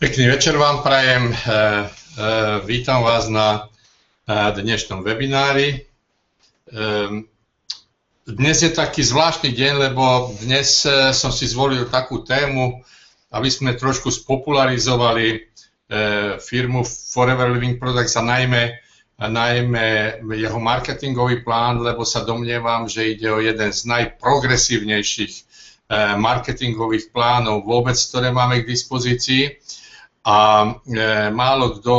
Pekný večer vám prajem. Vítam vás na dnešnom webinári. Dnes je taký zvláštny deň, lebo dnes som si zvolil takú tému, aby sme trošku spopularizovali firmu Forever Living Products a najmä jeho marketingový plán, lebo sa domnievam, že ide o jeden z najprogresívnejších marketingových plánov vôbec, ktoré máme k dispozícii. A málo kto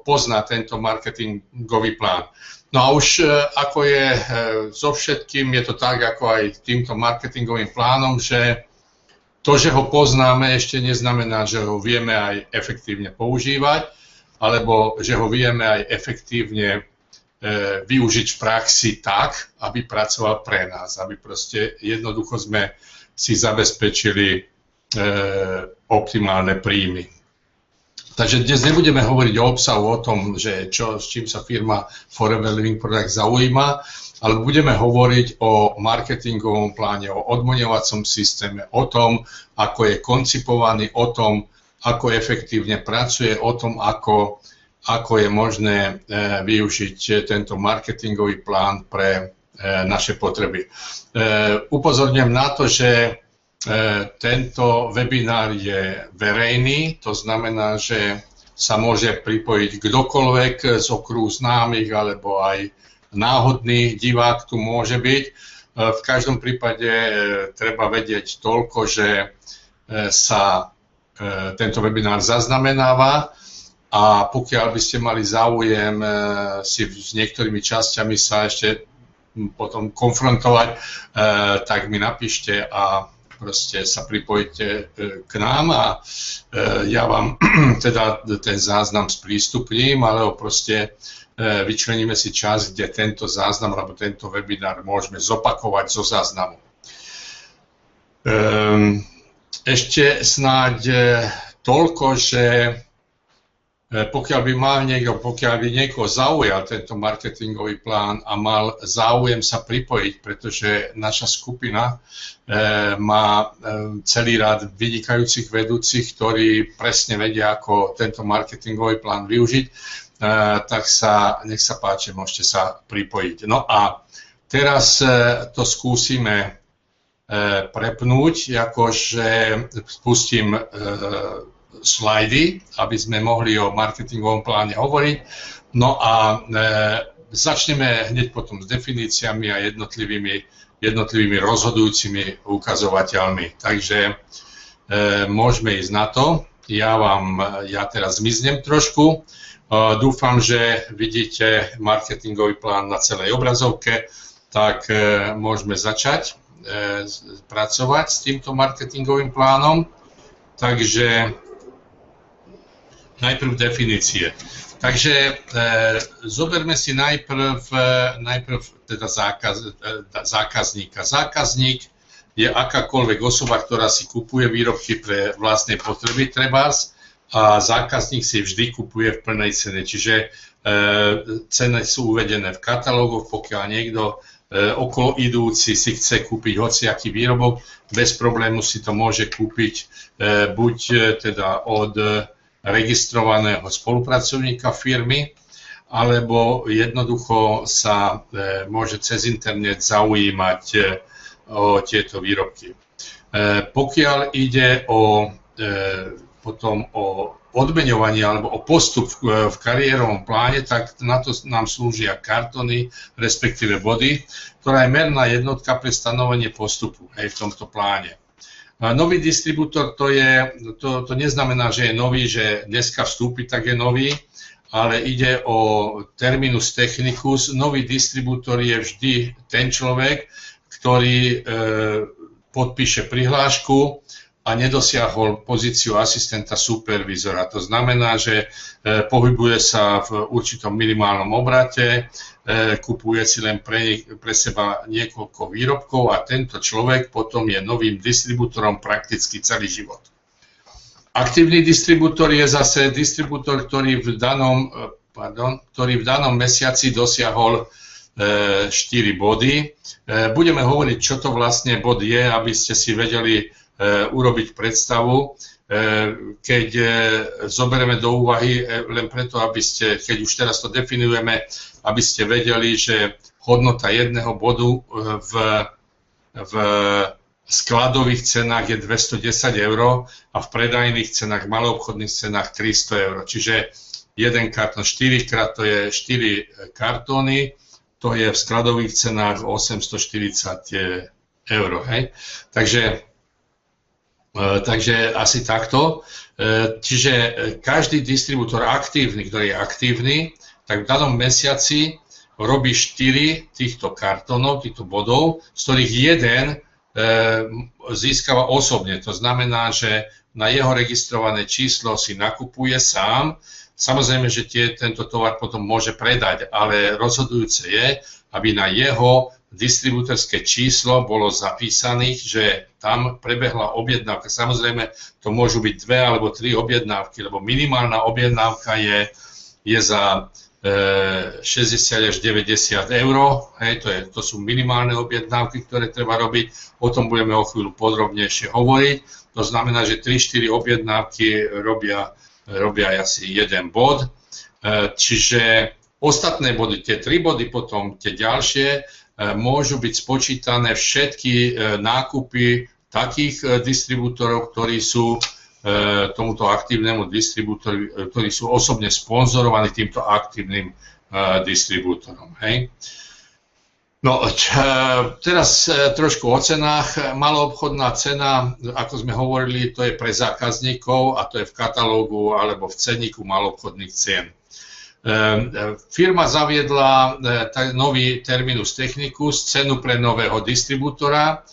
pozná tento marketingový plán. No a už ako je so všetkým, je to tak, ako aj týmto marketingovým plánom, že to, že ho poznáme, ešte neznamená, že ho vieme aj efektívne používať, alebo že ho vieme aj efektívne využiť v praxi tak, aby pracoval pre nás, aby proste jednoducho sme si zabezpečili optimálne príjmy. Takže dnes nebudeme hovoriť o obsahu, o tom, že s čím sa firma Forever Living Products zaujíma, ale budeme hovoriť o marketingovom pláne, o odmoňovacom systéme, o tom, ako je koncipovaný, o tom, ako efektívne pracuje, o tom, ako je možné využiť tento marketingový plán pre naše potreby. Upozorňujem na to, že tento webinár je verejný, to znamená, že sa môže pripojiť kdokoľvek z okruhu známych alebo aj náhodný divák tu môže byť. V každom prípade treba vedieť toľko, že sa tento webinár zaznamenáva a pokiaľ by ste mali záujem si s niektorými časťami sa ešte potom konfrontovať, tak mi napíšte a proste sa pripojite k nám a ja vám teda ten záznam sprístupním, alebo proste vyčleníme si čas, kde tento záznam alebo tento webinár môžeme zopakovať zo záznamu. Ešte snáď toľko, že pokiaľ by niekoho zaujal tento marketingový plán a mal záujem sa pripojiť, pretože naša skupina má celý rád vynikajúcich vedúcich, ktorí presne vedia, ako tento marketingový plán využiť, tak nech sa páči, môžete sa pripojiť. No a teraz to skúsime prepnúť, akože spustím slajdy, aby sme mohli o marketingovom pláne hovoriť. No a začneme hneď potom s definíciami a jednotlivými rozhodujúcimi ukazovateľmi. Takže môžeme ísť na to. Ja teraz zmiznem trošku. Dúfam, že vidíte marketingový plán na celej obrazovke, tak môžeme začať pracovať s týmto marketingovým plánom. Takže najprv definície. Takže zoberme si najprv teda zákazníka. Zákazník je akákoľvek osoba, ktorá si kupuje výrobky pre vlastné potreby trebárs a zákazník si vždy kupuje v plnej cene. Čiže ceny sú uvedené v katalógoch, pokiaľ niekto okolo idúci si chce kúpiť hociaký výrobok, bez problému si to môže kúpiť buď teda od registrovaného spolupracovníka firmy, alebo jednoducho sa môže cez internet zaujímať o tieto výrobky. Pokiaľ ide potom o odmeňovanie alebo o postup v kariérovom pláne, tak na to nám slúžia kartony, respektíve body, ktorá je merná jednotka pre stanovenie postupu aj v tomto pláne. Nový distribútor to neznamená, že je nový, že dneska vstúpi, tak je nový, ale ide o terminus technicus. Nový distribútor je vždy ten človek, ktorý podpíše prihlášku a nedosiahol pozíciu asistenta supervízora. To znamená, že pohybuje sa v určitom minimálnom obrate, kupuje si len pre seba niekoľko výrobkov a tento človek potom je novým distribútorom prakticky celý život. Aktívny distribútor je zase distribútor, ktorý v danom mesiaci dosiahol 4 body. Budeme hovoriť, čo to vlastne bod je, aby ste si vedeli urobiť predstavu, keď zoberieme do úvahy, len preto, aby ste, keď už teraz to definujeme, aby ste vedeli, že hodnota jedného bodu v skladových cenách je 210 € a v predajných cenách, maloobchodných cenách 300 €. Čiže jeden kartón 4 krát, to je 4 kartóny, to je v skladových cenách 840 €. Hej? Takže asi takto. Čiže každý distribútor aktívny, ktorý je aktívny, tak v danom mesiaci robí 4 týchto kartónov, týchto bodov, z ktorých jeden získava osobne. To znamená, že na jeho registrované číslo si nakupuje sám. Samozrejme, že tento tovar potom môže predať, ale rozhodujúce je, aby na jeho distribútorské číslo bolo zapísaných, že tam prebehla objednávka. Samozrejme, to môžu byť 2 alebo 3 objednávky, lebo minimálna objednávka je za 60 až 90 €. Hej, to sú minimálne objednávky, ktoré treba robiť. O tom budeme o chvíľu podrobnejšie hovoriť. To znamená, že 3-4 objednávky robia asi jeden bod. Čiže ostatné body, tie 3 body potom, tie ďalšie, môžu byť spočítané všetky nákupy takých distribútorov, ktorí sú tomuto aktívnemu distribútorovi, ktorí sú osobne sponzorovaní týmto aktívnym distribútorom. Hej. No, teraz trošku o cenách. Maloobchodná cena, ako sme hovorili, to je pre zákazníkov a to je v katalógu alebo v cenníku maloobchodných cien. Firma zaviedla nový terminus technicus, cenu pre nového distribútora.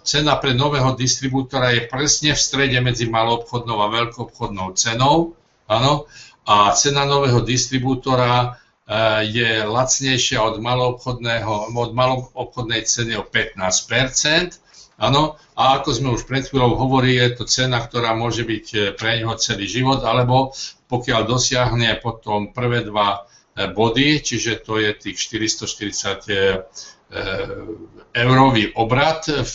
Cena pre nového distribútora je presne v strede medzi maloobchodnou a veľkoobchodnou cenou. Áno? A cena nového distribútora je lacnejšia od maloobchodnej ceny o 15%. Áno? A ako sme už pred chvíľou hovorili, je to cena, ktorá môže byť pre neho celý život, alebo pokiaľ dosiahne potom prvé 2 body, čiže to je tých 440 eurový obrat v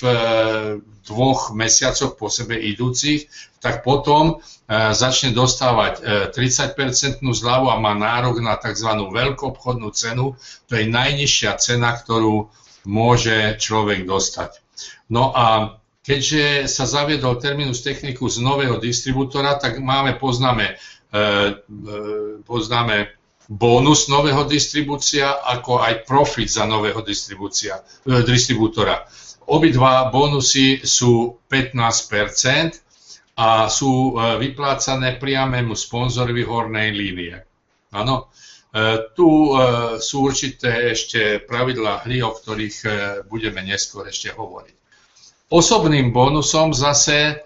2 mesiacoch po sebe idúcich, tak potom začne dostávať 30% zľavu a má nárok na tzv. Veľkoobchodnú cenu. To je najnižšia cena, ktorú môže človek dostať. No a keďže sa zaviedol terminus technicus z nového distribútora, tak poznáme bonus nového distribúcia, ako aj profit za nového distribútora. Obidva bonusy sú 15% a sú vyplácané priamému sponzorovi hornej línie. Áno. Tu sú určité ešte pravidlá hry, o ktorých budeme neskôr ešte hovoriť. Osobným bonusom zase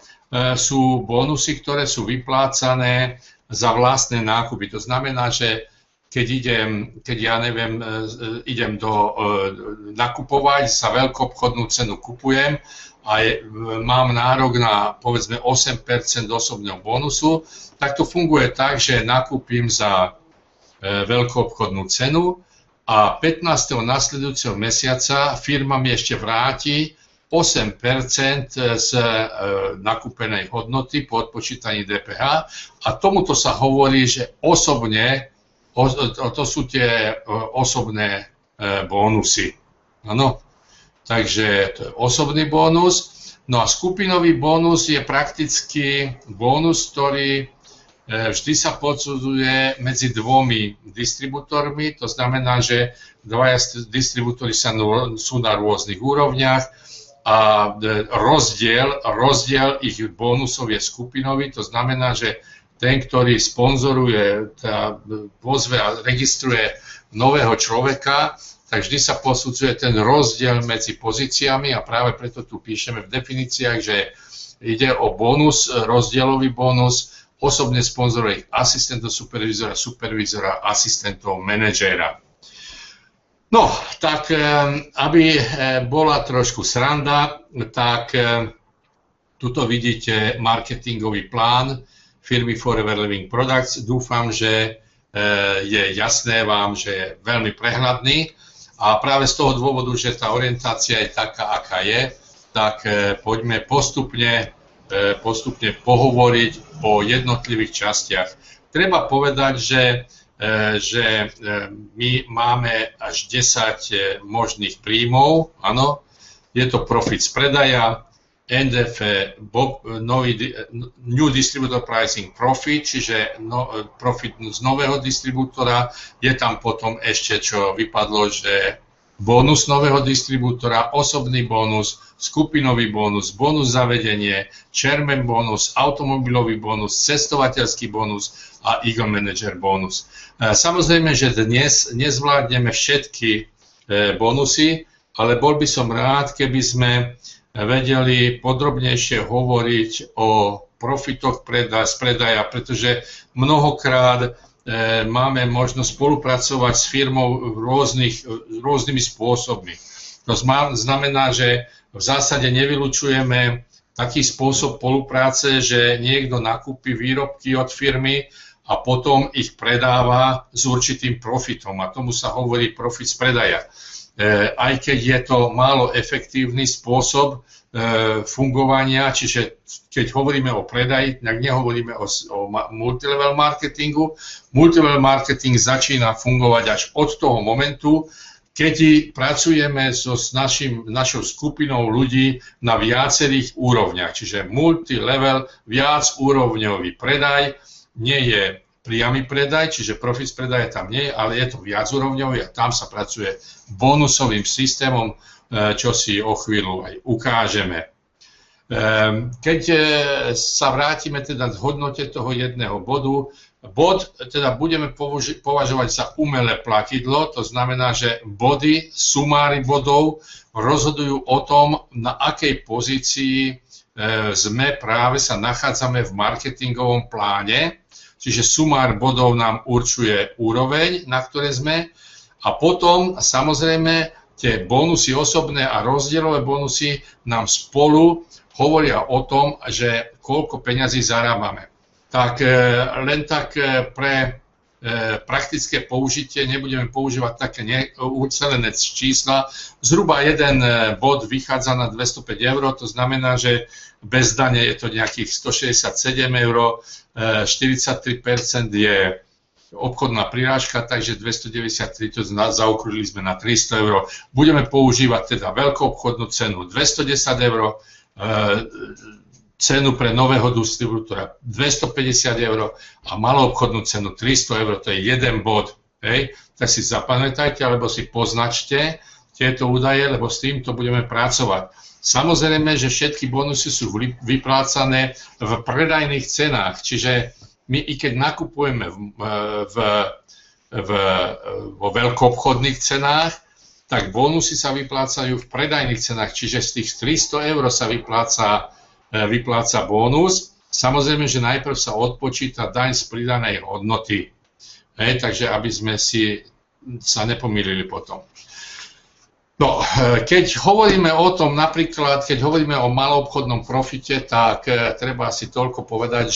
sú bonusy, ktoré sú vyplácané za vlastné nákupy. To znamená, že keď idem nakupovať, za veľkoobchodnú cenu kupujem a mám nárok na povedzme 8% osobného bonusu, tak to funguje tak, že nakúpim za veľkoobchodnú cenu a 15. nasledujúceho mesiaca firma mi ešte vráti 8% z nakúpenej hodnoty po odpočítaní DPH a tomuto sa hovorí, že osobne, to sú tie osobné bónusy. Áno? Takže to je osobný bónus. No a skupinový bónus je prakticky bónus, ktorý vždy sa posudzuje medzi 2 distribútormi. To znamená, že 2 distribútory sú na rôznych úrovniach a rozdiel ich bónusov je skupinový. To znamená, že ten, ktorý sponzoruje, pozve a registruje nového človeka, tak vždy sa posudzuje ten rozdiel medzi pozíciami a práve preto tu píšeme v definíciách, že ide o bonus, rozdielový bonus, osobne sponzoruje asistentov supervízora, asistentov manažéra. No, tak aby bola trošku sranda, tak tuto vidíte marketingový plán firmy Forever Living Products. Dúfam, že je jasné vám, že je veľmi prehľadný a práve z toho dôvodu, že tá orientácia je taká, aká je, tak poďme postupne pohovoriť o jednotlivých častiach. Treba povedať, že my máme až 10 možných príjmov, áno, je to profit z predaja, NDF, New Distributor Pricing Profit, čiže profit z nového distribútora, je tam potom ešte, čo vypadlo, že bonus nového distribútora, osobný bonus, skupinový bonus, bonus zavedenie, chairman bonus, automobilový bonus, cestovateľský bonus a Eagle Manager bonus. Samozrejme, že dnes nezvládneme všetky bonusy, ale bol by som rád, keby sme vedeli podrobnejšie hovoriť o profitoch z predaja, pretože mnohokrát máme možnosť spolupracovať s firmou rôznymi spôsobmi. To znamená, že v zásade nevylučujeme taký spôsob spolupráce, že niekto nakúpi výrobky od firmy a potom ich predáva s určitým profitom. A tomu sa hovorí profit z predaja. Aj keď je to málo efektívny spôsob fungovania, čiže keď hovoríme o predaji, tak nehovoríme o multilevel marketingu. Multilevel marketing začína fungovať až od toho momentu, keď pracujeme s našou skupinou ľudí na viacerých úrovniach. Čiže multilevel, viacúrovňový predaj, nie je priamy predaj, čiže profit z predaja tam nie je, ale je to viacúrovňový a tam sa pracuje bonusovým systémom, čo si o chvíľu aj ukážeme. Keď sa vrátime teda k hodnote toho jedného bodu, bod teda budeme považovať za umelé platidlo, to znamená, že body, sumári bodov rozhodujú o tom, na akej pozícii práve sa nachádzame v marketingovom pláne, čiže sumár bodov nám určuje úroveň, na ktorej sme, a potom samozrejme tie bonusy osobné a rozdielové bonusy nám spolu hovoria o tom, že koľko peňazí zarábame. Tak len tak pre praktické použitie nebudeme používať také ucelené čísla. Zhruba jeden bod vychádza na 205 €, to znamená, že bez dane je to nejakých 167 €, 43% je obchodná prirážka, takže 293, to zaokrúhlili sme na 300 €. Budeme používať teda veľkú obchodnú cenu 210 €, cenu pre nového distribútora 250 € a malú obchodnú cenu 300 €, to je jeden bod. Hej? Tak si zapamätajte, alebo si poznačte tieto údaje, lebo s týmto budeme pracovať. Samozrejme, že všetky bonusy sú vyplácané v predajných cenách, čiže my i keď nakupujeme vo veľkoobchodných cenách, tak bonusy sa vyplácajú v predajných cenách, čiže z tých 300 € sa vypláca bonus. Samozrejme, že najprv sa odpočíta daň z pridanej hodnoty. Takže aby sme sa nepomýlili potom. No, keď hovoríme o tom, napríklad, keď hovoríme o maloobchodnom profite, tak treba si toľko povedať,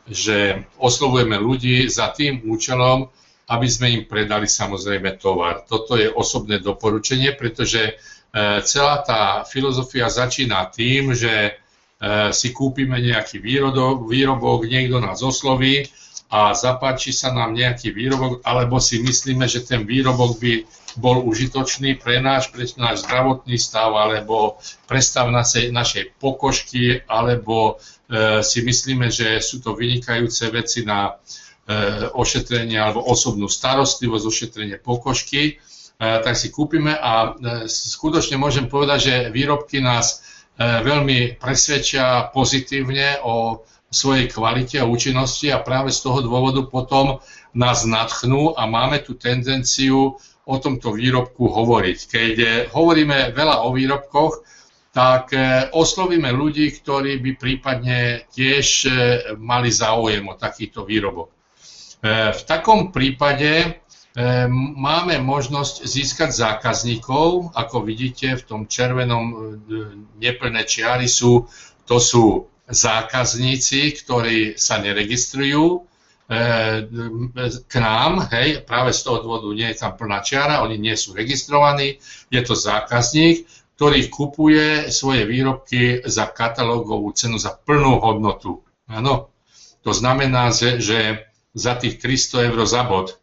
že oslovujeme ľudí za tým účelom, aby sme im predali samozrejme tovar. Toto je osobné doporučenie, pretože celá tá filozofia začína tým, že si kúpime nejaký výrobok, niekto nás osloví a zapáči sa nám nejaký výrobok, alebo si myslíme, že ten výrobok by bol užitočný pre náš zdravotný stav, alebo pre stav našej pokožky, alebo si myslíme, že sú to vynikajúce veci na ošetrenie alebo osobnú starostlivosť, ošetrenie pokožky, tak si kúpime a skutočne môžem povedať, že výrobky nás veľmi presvedčia pozitívne o svojej kvalite a účinnosti a práve z toho dôvodu potom nás nadchnú a máme tú tendenciu o tomto výrobku hovoriť. Keď hovoríme veľa o výrobkoch, tak oslovíme ľudí, ktorí by prípadne tiež mali záujem o takýto výrobok. V takom prípade máme možnosť získať zákazníkov, ako vidíte v tom červenom neplné čiary to sú zákazníci, ktorí sa neregistrujú k nám, práve z toho dôvodu nie je tam plná čiara, oni nie sú registrovaní, je to zákazník, ktorý kupuje svoje výrobky za katalógovú cenu, za plnú hodnotu. Áno, to znamená, že za tých 300 eur za bod.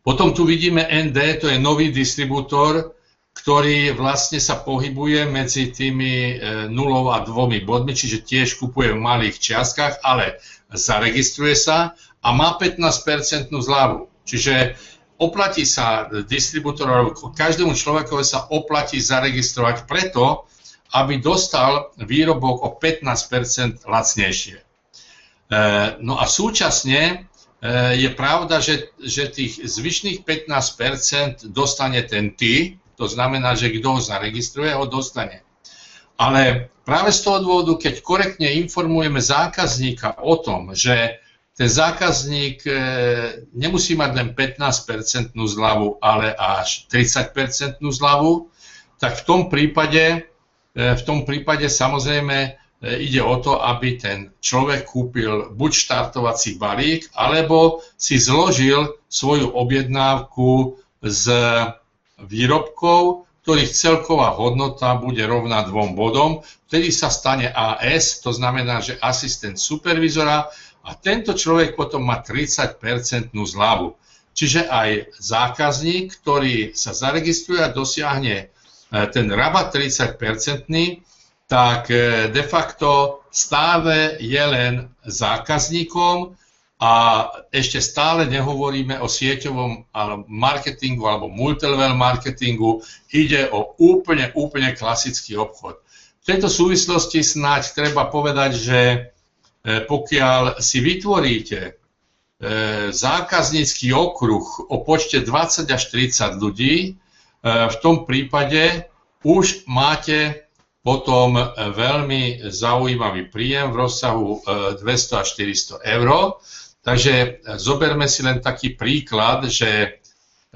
Potom tu vidíme ND, to je nový distribútor, ktorý vlastne sa pohybuje medzi tými 0 a 2 bodmi, čiže tiež kupuje v malých čiastkách, ale zaregistruje sa a má 15% zľavu. Čiže oplatí sa distribútorovi, každému človekovi sa oplatí zaregistrovať preto, aby dostal výrobok o 15% lacnejšie. No a súčasne je pravda, že tých zvyšných 15% dostane ten ty, to znamená, že kto ho zaregistruje, ho dostane. Ale práve z toho dôvodu, keď korektne informujeme zákazníka o tom, že ten zákazník nemusí mať len 15% zľavu, ale až 30% zľavu, tak v tom prípade samozrejme ide o to, aby ten človek kúpil buď štartovací balík, alebo si zložil svoju objednávku z výrobkov, ktorých celková hodnota bude rovná 2 bodom, vtedy sa stane AS, to znamená, že asistent supervizora, a tento človek potom má 30% zľavu. Čiže aj zákazník, ktorý sa zaregistruje a dosiahne ten rabat 30%, tak de facto stále je len zákazníkom a ešte stále nehovoríme o sieťovom marketingu alebo multilevel marketingu, ide o úplne klasický obchod. V tejto súvislosti snáď treba povedať, že pokiaľ si vytvoríte zákaznícky okruh o počte 20 až 30 ľudí, v tom prípade už máte potom veľmi zaujímavý príjem v rozsahu 200 až 400 eur. Takže zoberme si len taký príklad, že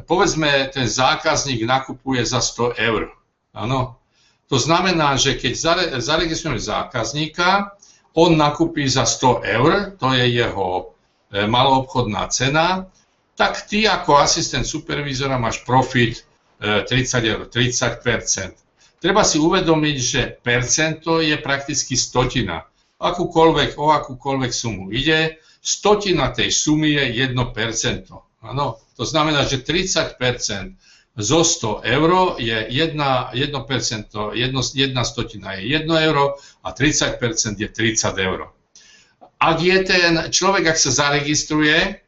povedzme, ten zákazník nakupuje za 100 eur. Áno. To znamená, že keď zaregistrujeme zákazníka, on nakúpi za 100 eur, to je jeho maloobchodná cena, tak ty ako asistent supervízora máš profit 30 eur, 30%. Treba si uvedomiť, že percento je prakticky stotina. O akúkoľvek sumu ide, stotina tej sumy je 1%. Áno, to znamená, že 30% zo 100 eur je 1%, jedna stotina je 1 euro a 30% je 30 eur. Ak je ten človek, ak sa zaregistruje,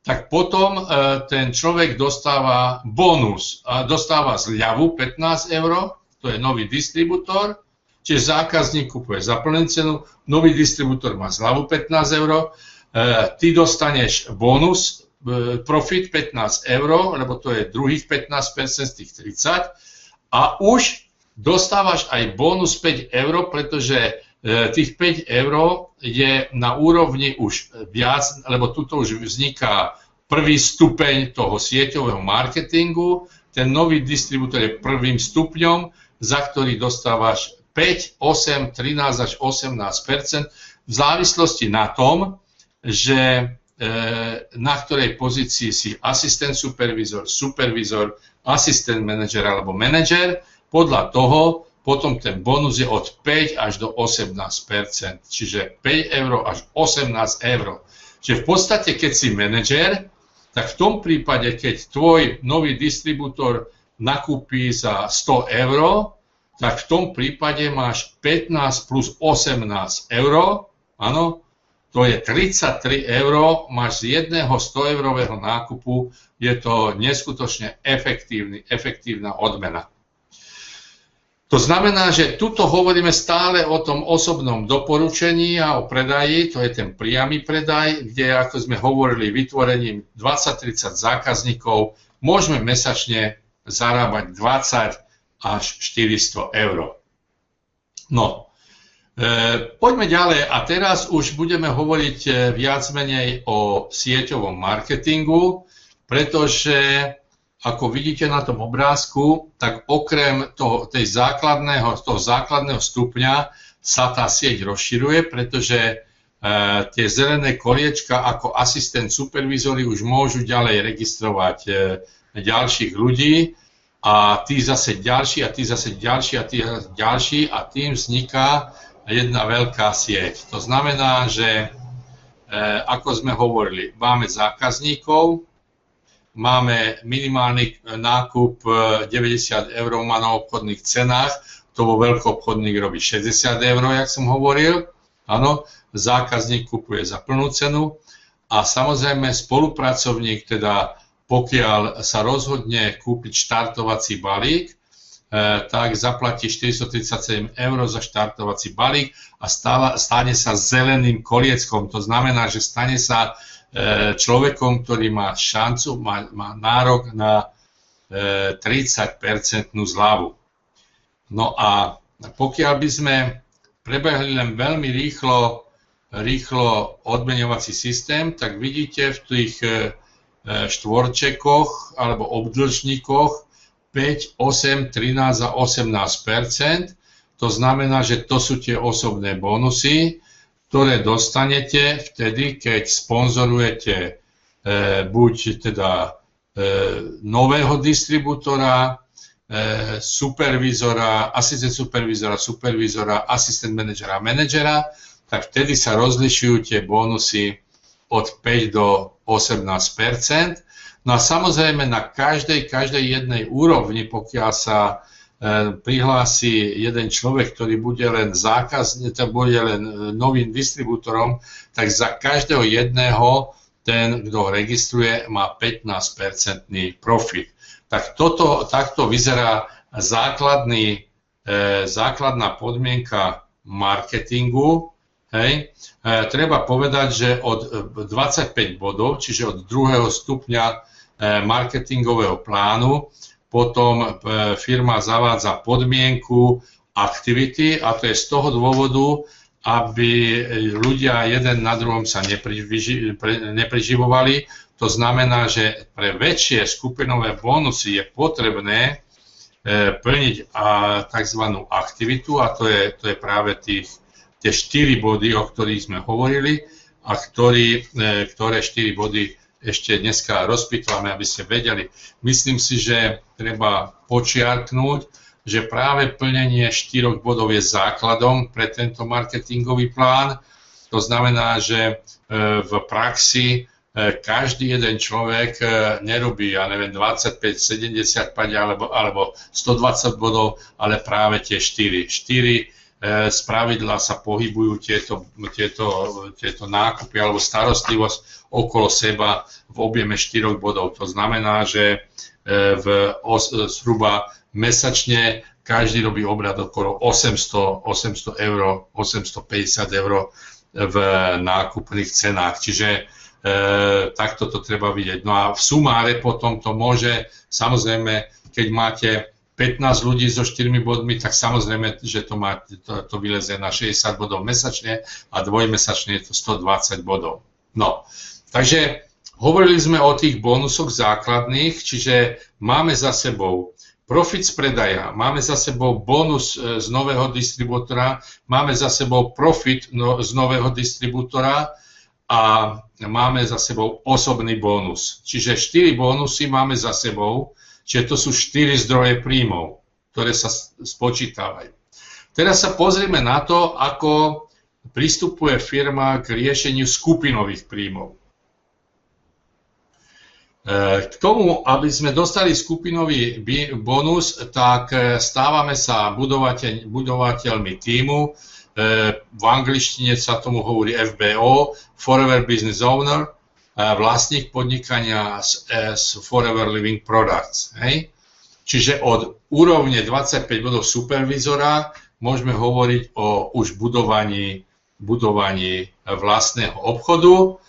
tak potom ten človek dostáva bonus, dostáva zľavu 15 eur, to je nový distribútor, čiže zákazník kupuje za plnú cenu, nový distribútor má zľavu 15 eur, ty dostaneš bonus, profit 15 eur, lebo to je druhých 15% z tých 30 a už dostávaš aj bonus 5 eur, pretože tých 5 eur je na úrovni už viac, lebo tuto už vzniká prvý stupeň toho sieťového marketingu, ten nový distribútor je prvým stupňom, za ktorý dostávaš 5, 8, 13 až 18% v závislosti na tom, že na ktorej pozícii si asistent supervízor, supervízor, asistent manažer alebo manažer, podľa toho potom ten bonus je od 5 až do 18%, čiže 5 eur až 18 eur. Čiže v podstate, keď si manažer, tak v tom prípade, keď tvoj nový distribútor nakúpi za 100 eur, tak v tom prípade máš 15 plus 18 eur, áno, to je 33 eur, máš z jedného 100 eurového nákupu, je to neskutočne efektívna odmena. To znamená, že tuto hovoríme stále o tom osobnom doporučení a o predaji, to je ten priamy predaj, kde, ako sme hovorili, vytvorením 20-30 zákazníkov môžeme mesačne zarábať 20 až 400 eur. No, poďme ďalej a teraz už budeme hovoriť viac menej o sieťovom marketingu, pretože ako vidíte na tom obrázku, tak okrem toho základného stupňa sa tá sieť rozširuje, pretože tie zelené koliečka ako asistent supervízori už môžu ďalej registrovať ďalších ľudí a tí zase ďalší a tí zase ďalší a tí ďalší a tým vzniká jedna veľká sieť. To znamená, že ako sme hovorili, máme zákazníkov, máme minimálny nákup 90 eur má na obchodných cenách, to vo veľkoobchodných robí 60 eur, jak som hovoril. Áno, zákazník kupuje za plnú cenu a samozrejme spolupracovník, teda pokiaľ sa rozhodne kúpiť štartovací balík, tak zaplatí 437 eur za štartovací balík a stane sa zeleným kolieckom. To znamená, že stane sa človekom, ktorý má šancu, má nárok na 30% zľavu. No a pokiaľ by sme prebehli len veľmi rýchlo odmeňovací systém, tak vidíte v tých štvorčekoch alebo obdĺžníkoch 5, 8, 13 a 18%. To znamená, že to sú tie osobné bonusy, ktoré dostanete vtedy, keď sponzorujete buď teda nového distribútora, supervízora, asistent supervízora, asistent manažera, tak vtedy sa rozlišujú tie bonusy od 5 do 18%. No a samozrejme na každej jednej úrovni, pokiaľ sa prihlási jeden človek, ktorý bude len bude len novým distribútorom, tak za každého jedného ten, kto registruje, má 15% profit. Tak takto vyzerá základná podmienka marketingu. Hej. Treba povedať, že od 25 bodov, čiže od druhého stupňa marketingového plánu, potom firma zavádza podmienku aktivity a to je z toho dôvodu, aby ľudia jeden na druhom sa nepreživovali. To znamená, že pre väčšie skupinové bonusy je potrebné plniť tzv. Aktivitu a to je práve tie 4 body, o ktorých sme hovorili a ktoré 4 body ešte dneska rozpýtvame, aby ste vedeli. Myslím si, že treba počiarknúť, že práve plnenie 4 bodov je základom pre tento marketingový plán. To znamená, že v praxi každý jeden človek nerobí, 25, 75 alebo 120 bodov, ale práve tie 4 spravidla sa pohybujú tieto nákupy alebo starostlivosť okolo seba v objeme 4 bodov. To znamená, že zhruba mesačne každý robí obrad okolo 800 eur, 850 eur v nákupných cenách. Čiže takto to treba vidieť. No a v sumáre potom to môže, samozrejme, keď máte 15 ľudí so 4 bodmi, tak samozrejme, že to vylezie na 60 bodov mesačne a dvojmesačne je to 120 bodov. No, takže hovorili sme o tých bonusoch základných, čiže máme za sebou profit z predaja, máme za sebou bonus z nového distribútora, máme za sebou profit z nového distribútora a máme za sebou osobný bonus. Čiže 4 bonusy máme za sebou, čiže to sú 4 zdroje príjmov, ktoré sa spočítavajú. Teraz sa pozrieme na to, ako pristupuje firma k riešeniu skupinových príjmov. K tomu, aby sme dostali skupinový bonus, tak stávame sa budovateľmi tímu. V angličtine sa tomu hovorí FBO, Forever Business Owner, vlastník podnikania z Forever Living Products. Hej? Čiže od úrovne 25 bodov supervízora môžeme hovoriť o už budovaní vlastného obchodu.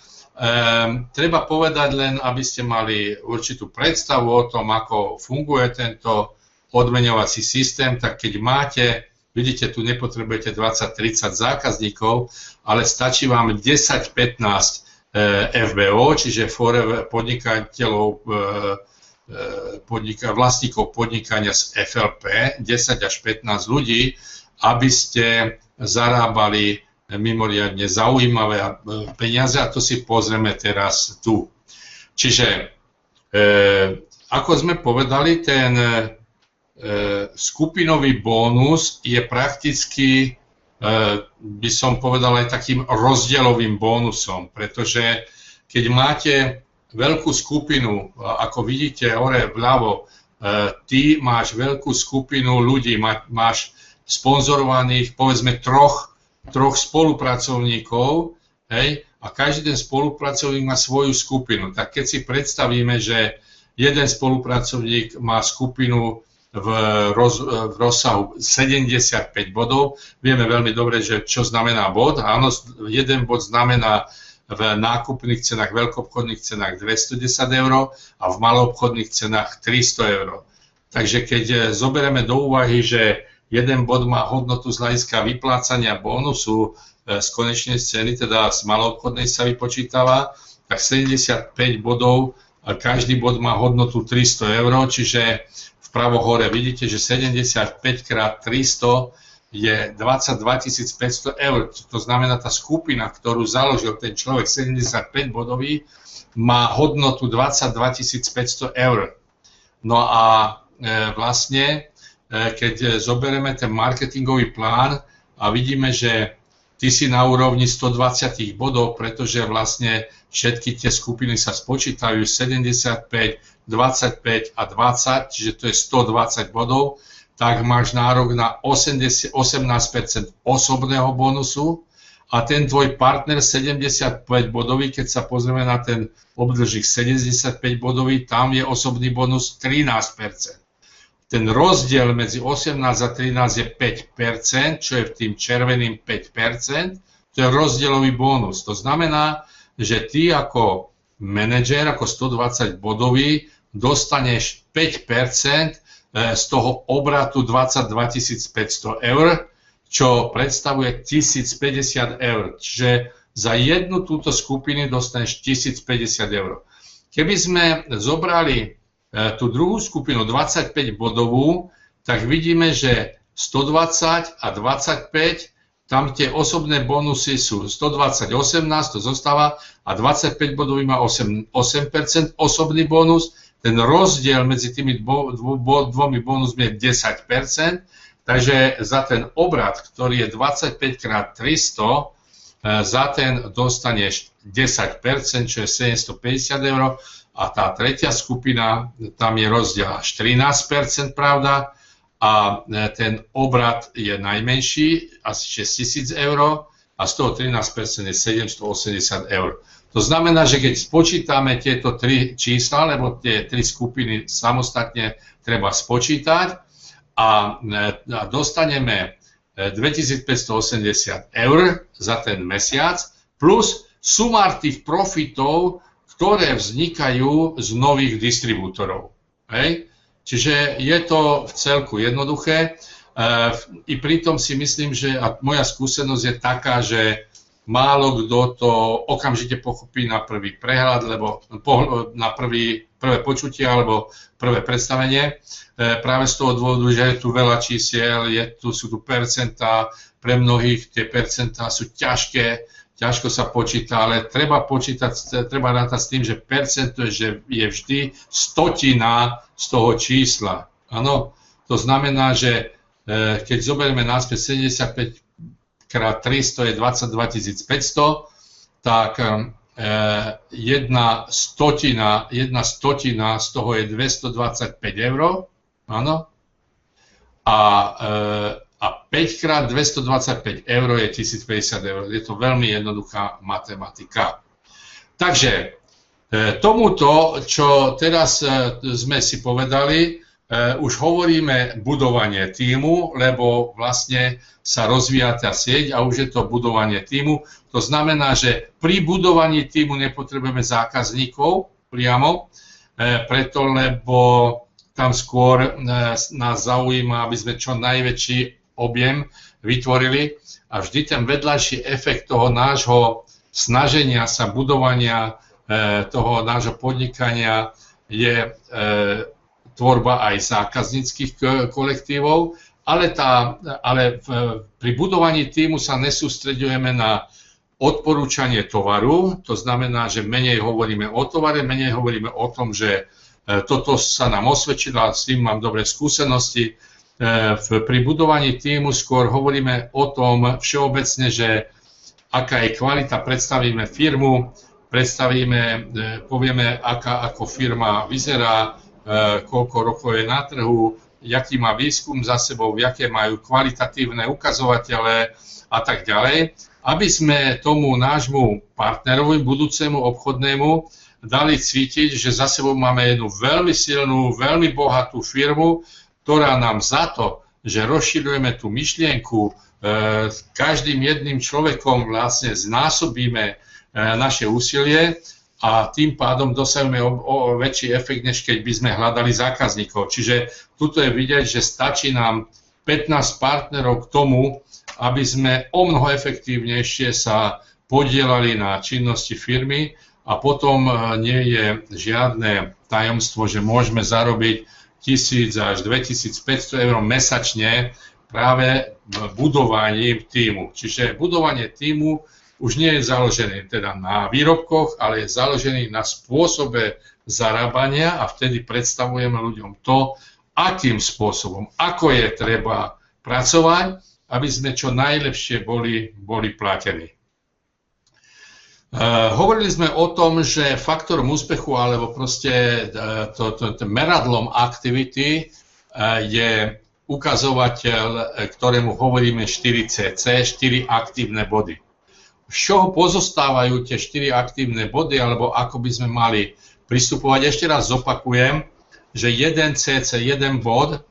Treba povedať len, aby ste mali určitú predstavu o tom, ako funguje tento odmeňovací systém, tak keď máte, vidíte, tu nepotrebujete 20-30 zákazníkov, ale stačí vám 10-15 FBO, čiže podnikateľov, vlastníkov podnikania z FLP, 10 až 15 ľudí, aby ste zarábali mimoriadne zaujímavé peniaze a to si pozrieme teraz tu. Čiže, ako sme povedali, ten skupinový bónus je prakticky, by som povedal, aj takým rozdielovým bónusom, pretože keď máte veľkú skupinu, ako vidíte hore vľavo, ty máš veľkú skupinu ľudí, máš sponzorovaných povedzme troch spolupracovníkov, hej, a každý ten spolupracovník má svoju skupinu. Tak keď si predstavíme, že jeden spolupracovník má skupinu v rozsahu 75 bodov. Vieme veľmi dobre, že čo znamená bod. Áno, jeden bod znamená v nákupných cenách, veľkoobchodných cenách 210 € a v maloobchodných cenách 300 €. Takže keď zoberieme do úvahy, že jeden bod má hodnotu z hľadiska vyplácania bónusu z konečnej ceny, teda z maloobchodnej sa vypočítava, tak 75 bodov, každý bod má hodnotu 300 €, čiže vpravo hore vidíte, že 75 krát 300 je 22 500 €. To znamená, tá skupina, ktorú založil ten človek 75 bodový, má hodnotu 22 500 €. No a vlastne, keď zoberieme ten marketingový plán a vidíme, že ty si na úrovni 120 bodov, pretože vlastne všetky tie skupiny sa spočítajú 75, 25 a 20, čiže to je 120 bodov, tak máš nárok na 18% osobného bonusu a ten tvoj partner 75 bodový, keď sa pozrieme na ten obdržík 75 bodový, tam je osobný bonus 13%. Ten rozdiel medzi 18 a 13 je 5%, čo je tým červeným 5%, to je rozdielový bonus. To znamená, že ty ako manažér, ako 120 bodový, dostaneš 5% z toho obratu 22 500 €, čo predstavuje 1050 €. Čiže za jednu túto skupinu dostaneš 1050 €. Keby sme zobrali tú druhú skupinu 25 bodovú, tak vidíme, že 120 a 25, tam tie osobné bonusy sú 120, 18, to zostáva, a 25 bodový má 8% osobný bonus. Ten rozdiel medzi tými dvomi bonusmi je 10%, takže za ten obrat, ktorý je 25 krát 300, za ten dostaneš 10%, čo je 750 €. A tá tretia skupina, tam je rozdiel až 13%, pravda, a ten obrat je najmenší, asi 6 000 € a z toho 13% je 780 €. To znamená, že keď spočítame tieto tri čísla, lebo tie tri skupiny samostatne treba spočítať a dostaneme 2580 € za ten mesiac plus sumár tých profitov, ktoré vznikajú z nových distribútorov. Hej? Čiže je to v celku jednoduché. I pritom si myslím, že a moja skúsenosť je taká, že málo kto to okamžite pochopí na prvý prehľad, lebo na prvé počutie alebo prvé predstavenie. Práve z toho dôvodu, že je tu veľa čísiel, sú tu percentá, pre mnohých tie percentá sú ťažko sa počíta, ale treba rátať s tým, že percento je vždy stotina z toho čísla. Áno, to znamená, že keď zoberieme naspäť 75 krát 300 je 22 500, tak jedna stotina z toho je 225 €, áno, a 5 krát 225 € je 1050 €. Je to veľmi jednoduchá matematika. Takže tomuto, čo teraz sme si povedali, už hovoríme budovanie tímu, lebo vlastne sa rozvíja tá sieť a už je to budovanie tímu. To znamená, že pri budovaní tímu nepotrebujeme zákazníkov priamo, lebo tam skôr nás zaujíma, aby sme čo najväčší objem vytvorili a vždy ten vedľajší efekt toho nášho snaženia sa, budovania toho nášho podnikania je tvorba aj zákazníckych kolektívov, ale pri budovaní tímu sa nesústreďujeme na odporúčanie tovaru, to znamená, že menej hovoríme o tovare, menej hovoríme o tom, že Toto sa nám osvedčilo a s tým mám dobré skúsenosti. Pri budovaní tímu skôr hovoríme o tom všeobecne, že aká je kvalita, predstavíme firmu, povieme, ako firma vyzerá, koľko rokov je na trhu, aký má výskum za sebou, aké majú kvalitatívne ukazovatele a tak ďalej, aby sme tomu nášmu partnerovi, budúcemu obchodnému, dali cítiť, že za sebou máme jednu veľmi silnú, veľmi bohatú firmu, ktorá nám za to, že rozširujeme tú myšlienku, každým jedným človekom vlastne znásobíme naše úsilie a tým pádom dosahujeme o väčší efekt, než keď by sme hľadali zákazníkov. Čiže tuto je vidieť, že stačí nám 15 partnerov k tomu, aby sme o mnoho efektívnejšie sa podielali na činnosti firmy a potom nie je žiadne tajomstvo, že môžeme zarobiť 1000 až 2500 eur mesačne práve budovaním tímu. Čiže budovanie tímu už nie je založený teda na výrobkoch, ale je založený na spôsobe zarábania a vtedy predstavujeme ľuďom to, akým spôsobom, ako je treba pracovať, aby sme čo najlepšie boli platení. Hovorili sme o tom, že faktorom úspechu alebo proste meradlom aktivity je ukazovateľ, ktorému hovoríme 4CC, 4 aktívne body. Z čoho pozostávajú tie 4 aktívne body, alebo ako by sme mali pristupovať? Ešte raz zopakujem, že 1 CC, 1 bod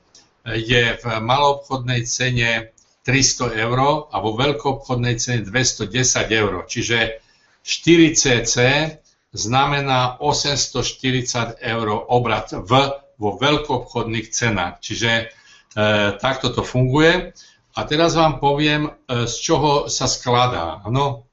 je v maloobchodnej cene 300 eur a vo veľkoobchodnej cene 210 eur. Čiže 4 CC znamená 840 eur obrat vo veľkoobchodných cenách. Čiže takto to funguje. A teraz vám poviem, z čoho sa skladá. No,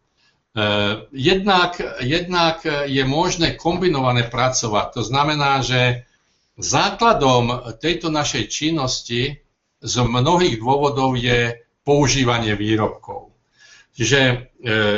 jednak je možné kombinované pracovať. To znamená, že základom tejto našej činnosti z mnohých dôvodov je používanie výrobkov. Čiže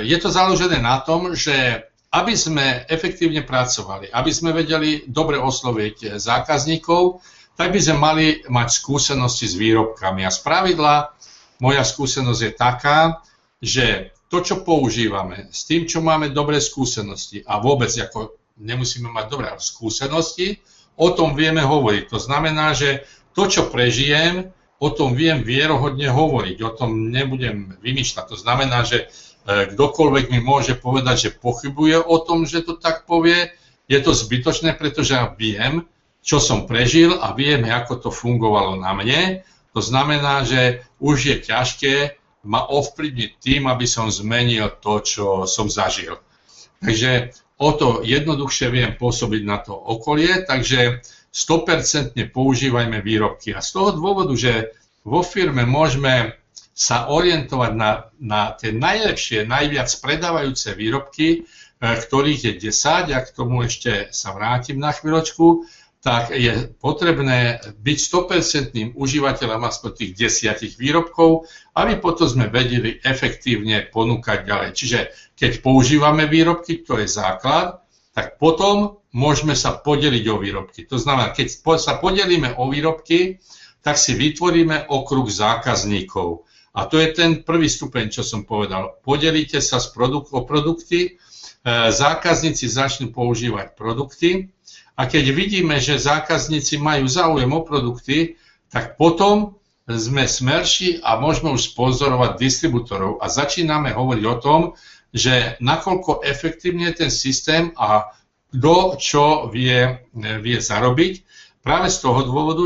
je to založené na tom, že aby sme efektívne pracovali, aby sme vedeli dobre osloviť zákazníkov, tak by sme mali mať skúsenosti s výrobkami. A spravidla moja skúsenosť je taká, že to, čo používame, s tým, čo máme dobré skúsenosti a vôbec ako nemusíme mať dobré skúsenosti, o tom vieme hovoriť. To znamená, že to, čo prežijem, o tom viem vierohodne hovoriť, o tom nebudem vymýšľať. To znamená, že kdokoľvek mi môže povedať, že pochybuje o tom, že to tak povie, je to zbytočné, pretože ja viem, čo som prežil a viem, ako to fungovalo na mne. To znamená, že už je ťažké ma ovplyvniť tým, aby som zmenil to, čo som zažil. Takže o to jednoduchšie viem pôsobiť na to okolie, takže 100% používajme výrobky. A z toho dôvodu, že vo firme môžeme sa orientovať na tie najlepšie, najviac predávajúce výrobky, ktorých je 10, a k tomu ešte sa vrátim na chvíľočku, tak je potrebné byť 100% užívateľom aspoň tých 10 výrobkov, aby potom sme vedeli efektívne ponúkať ďalej. Čiže keď používame výrobky, to je základ, tak potom môžeme sa podeliť o výrobky. To znamená, keď sa podelíme o výrobky, tak si vytvoríme okruh zákazníkov. A to je ten prvý stupeň, čo som povedal. Podelíte sa o produkty, zákazníci začnú používať produkty a keď vidíme, že zákazníci majú záujem o produkty, tak potom sme smerší a môžeme už sponzorovať distribútorov a začíname hovoriť o tom, že nakoľko efektívne je ten systém a kto čo vie zarobiť. Práve z toho dôvodu,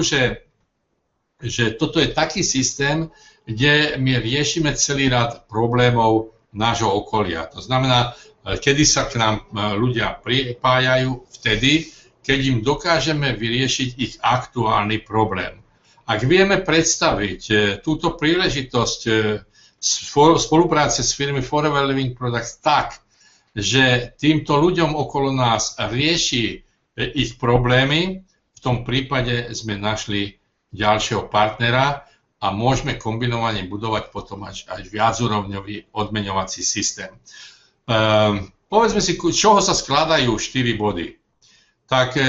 že toto je taký systém, kde my riešime celý rad problémov nášho okolia. To znamená, kedy sa k nám ľudia pripájajú vtedy, keď im dokážeme vyriešiť ich aktuálny problém. Ak vieme predstaviť túto príležitosť spolupráce s firmy Forever Living Products tak, že týmto ľuďom okolo nás rieši ich problémy, v tom prípade sme našli ďalšieho partnera a môžeme kombinovane budovať potom až viacúrovňový odmeňovací systém. Povedzme si, z čoho sa skladajú 4 body. Tak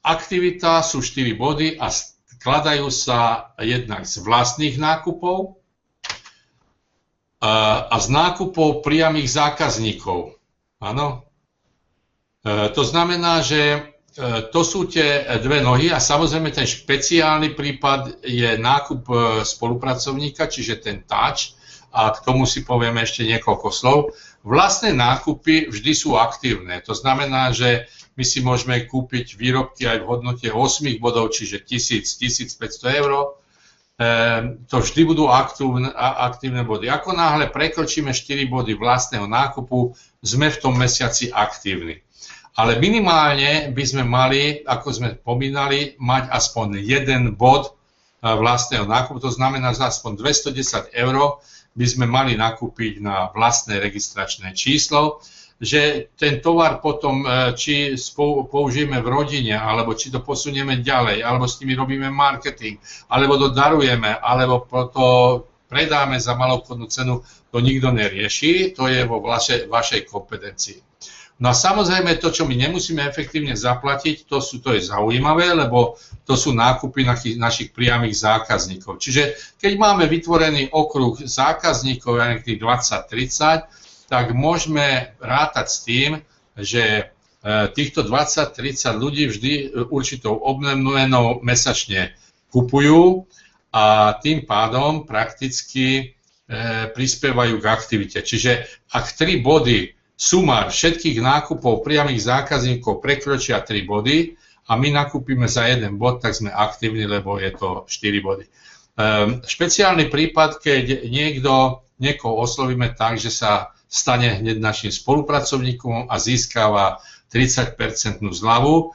aktivita sú 4 body a skladajú sa jednak z vlastných nákupov a z nákupov priamých zákazníkov. Áno. To znamená, že to sú tie dve nohy a samozrejme ten špeciálny prípad je nákup spolupracovníka, čiže ten touch, a k tomu si povieme ešte niekoľko slov. Vlastné nákupy vždy sú aktívne, to znamená, že my si môžeme kúpiť výrobky aj v hodnote 8 bodov, čiže 1000–1500 eur. To vždy budú aktívne body. Ako náhle prekročíme 4 body vlastného nákupu, sme v tom mesiaci aktívni. Ale minimálne by sme mali, ako sme spomínali, mať aspoň 1 bod vlastného nákupu, to znamená, že aspoň 210 eur by sme mali nakúpiť na vlastné registračné číslo, že ten tovar potom, či použijeme v rodine, alebo či to posunieme ďalej, alebo s nimi robíme marketing, alebo to darujeme, alebo to predáme za maloobchodnú cenu, to nikto nerieši, to je vo vašej kompetencii. No a samozrejme to, čo my nemusíme efektívne zaplatiť, to je zaujímavé, lebo to sú nákupy našich priamých zákazníkov. Čiže keď máme vytvorený okruh zákazníkov, nejakých 20–30, tak môžeme rátať s tým, že týchto 20–30 ľudí vždy určitou obmenou mesačne kupujú a tým pádom prakticky prispievajú k aktivite. Čiže ak 3 body sumár všetkých nákupov priamých zákazníkov prekročia 3 body a my nakúpime za 1 bod, tak sme aktívni, lebo je to 4 body. Špeciálny prípad, keď niekoho oslovíme tak, že sa stane hneď našim spolupracovníkom a získava 30% zľavu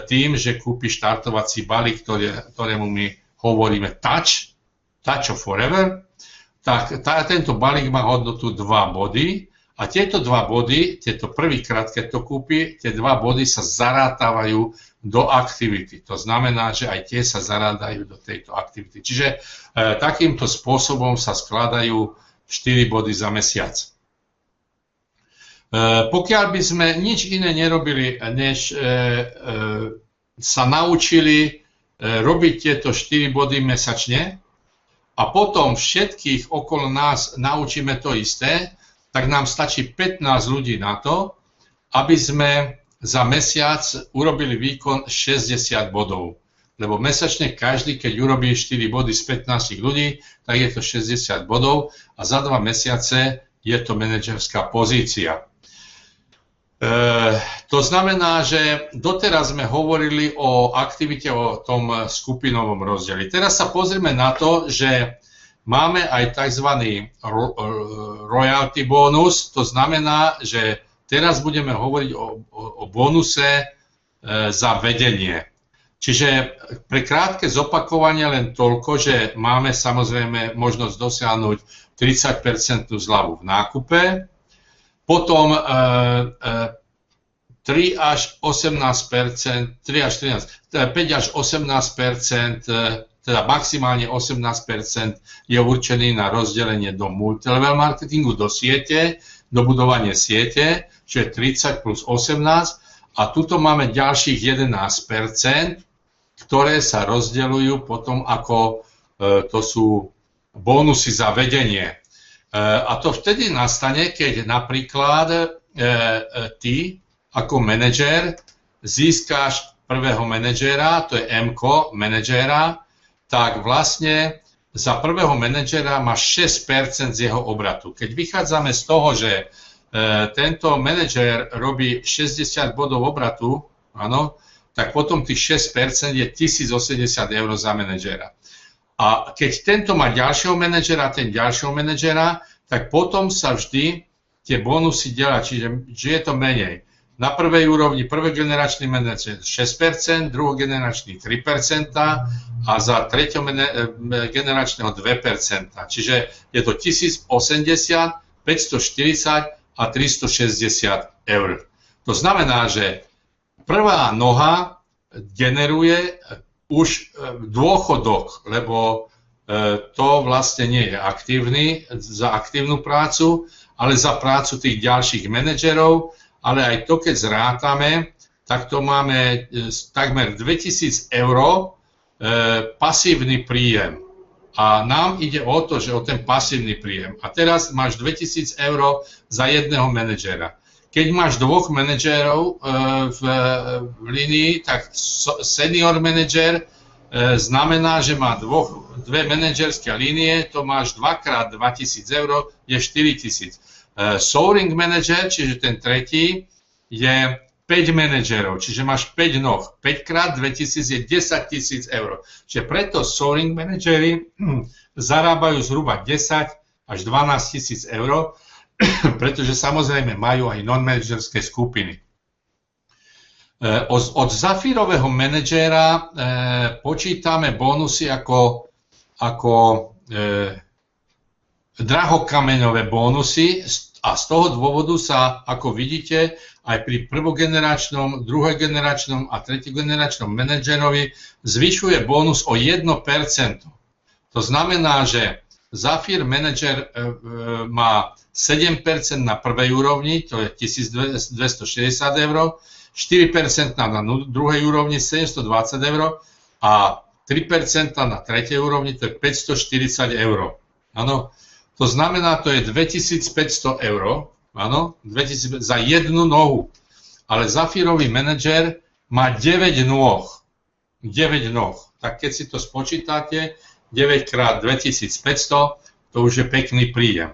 tým, že kúpi štartovací balík, ktorému my hovoríme Touch of Forever, tak tento balík má hodnotu 2 body. A tieto 2 body, tieto prvýkrát, keď to kúpi, tie 2 body sa zarátávajú do aktivity. To znamená, že aj tie sa zarátajú do tejto aktivity. Čiže takýmto spôsobom sa skladajú 4 body za mesiac. Pokiaľ by sme nič iné nerobili, než sa naučili robiť tieto 4 body mesačne a potom všetkých okolo nás naučíme to isté, tak nám stačí 15 ľudí na to, aby sme za mesiac urobili výkon 60 bodov. Lebo mesačne každý, keď urobí 4 body z 15 ľudí, tak je to 60 bodov a za 2 mesiace je to manažerská pozícia. To znamená, že doteraz sme hovorili o aktivite, o tom skupinovom rozdeli. Teraz sa pozrieme na to, že máme aj tzv. Royalty bonus, to znamená, že teraz budeme hovoriť o bonuse za vedenie. Čiže pre krátke zopakovanie len toľko, že máme samozrejme možnosť dosiahnuť 30% zľavu v nákupe, potom 5 až 18%, teda maximálne 18% je určený na rozdelenie do multilevel marketingu, do siete, do budovania siete, čiže 30 plus 18. A tuto máme ďalších 11%, ktoré sa rozdeľujú potom ako to sú bonusy za vedenie. A to vtedy nastane, keď napríklad ty ako manažér získáš prvého manažéra, to je M-ko, manažéra, tak vlastne za prvého manažera máš 6% z jeho obratu. Keď vychádzame z toho, že tento manažer robí 60 bodov obratu, áno, tak potom tých 6% je 1080 eur za manažera. A keď tento má ďalšieho manažera, ten ďalšieho manažera, tak potom sa vždy tie bonusy delia, čiže je to menej. Na prvej úrovni prvý-generačný manažer 6%, druhogeneračný 3% a za treťogeneračného 2%. Čiže je to 1080, 540 a 360 eur. To znamená, že prvá noha generuje už dôchodok, lebo to vlastne nie je aktívny za aktívnu prácu, ale za prácu tých ďalších manažerov, ale aj to, keď zrátame, tak to máme takmer 2000 eur pasívny príjem. A nám ide o to, že o ten pasívny príjem. A teraz máš 2000 eur za jedného manažéra. Keď máš dvoch manažérov v línii, tak senior manažer znamená, že má dve manažerské línie, to máš 2x2000 eur, je 4000. Soaring manager, čiže ten tretí, je 5 manažerov, čiže máš 5 noh. 5x2000 je 10 000 eur. Čiže preto soaring manažery zarábajú zhruba 10 až 12 000 eur, pretože samozrejme majú aj non-manažerské skupiny. Od zafírového manažéra počítame bonusy ako drahokameňové bonusy a z toho dôvodu sa, ako vidíte, aj pri prvogeneračnom, druhojgeneračnom a treťogeneračnom manažerovi zvyšuje bonus o 1%. To znamená, že Zafír manažer má 7% na prvej úrovni, to je 1260 eur, 4% na druhej úrovni 720 eur a 3% na tretej úrovni, to je 540 eur. Áno, to znamená, to je 2500 eur, áno, za jednu nohu. Ale zafírový manažer má 9 nôh. 9 nôh. Tak keď si to spočítate, 9 x 2500, to už je pekný príjem.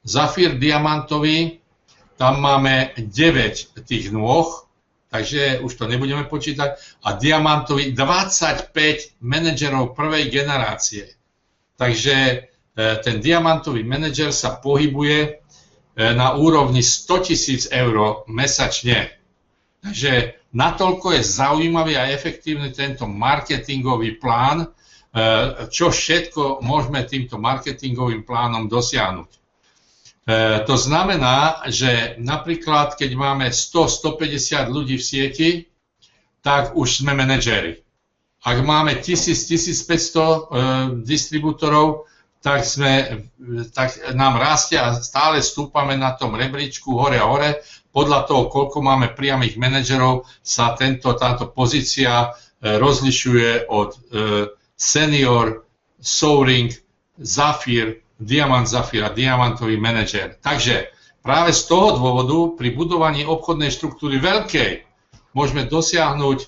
Zafír diamantový, tam máme 9 tých nôh, takže už to nebudeme počítať. A diamantový 25 manažerov prvej generácie. Takže ten diamantový manažer sa pohybuje na úrovni 100 000 eur mesačne. Takže natoľko je zaujímavý a efektívny tento marketingový plán, čo všetko môžeme týmto marketingovým plánom dosiahnuť. To znamená, že napríklad, keď máme 100-150 ľudí v sieti, tak už sme manažéri. Ak máme 1000-1500 distribútorov, tak nám rastie a stále stúpame na tom rebríčku hore a hore. Podľa toho, koľko máme priamých manažerov, sa táto pozícia rozlišuje od senior, soaring, zafír, diamant zafír a diamantový manažer. Takže práve z toho dôvodu pri budovaní obchodnej štruktúry veľkej môžeme dosiahnuť,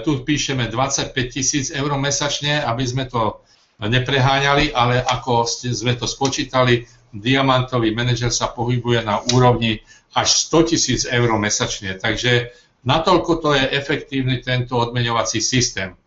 tu píšeme 25 000 eur mesačne, aby sme to nepreháňali, ale ako sme to spočítali, diamantový manažer sa pohybuje na úrovni až 100 000 eur mesačne. Takže natoľko to je efektívny tento odmeňovací systém.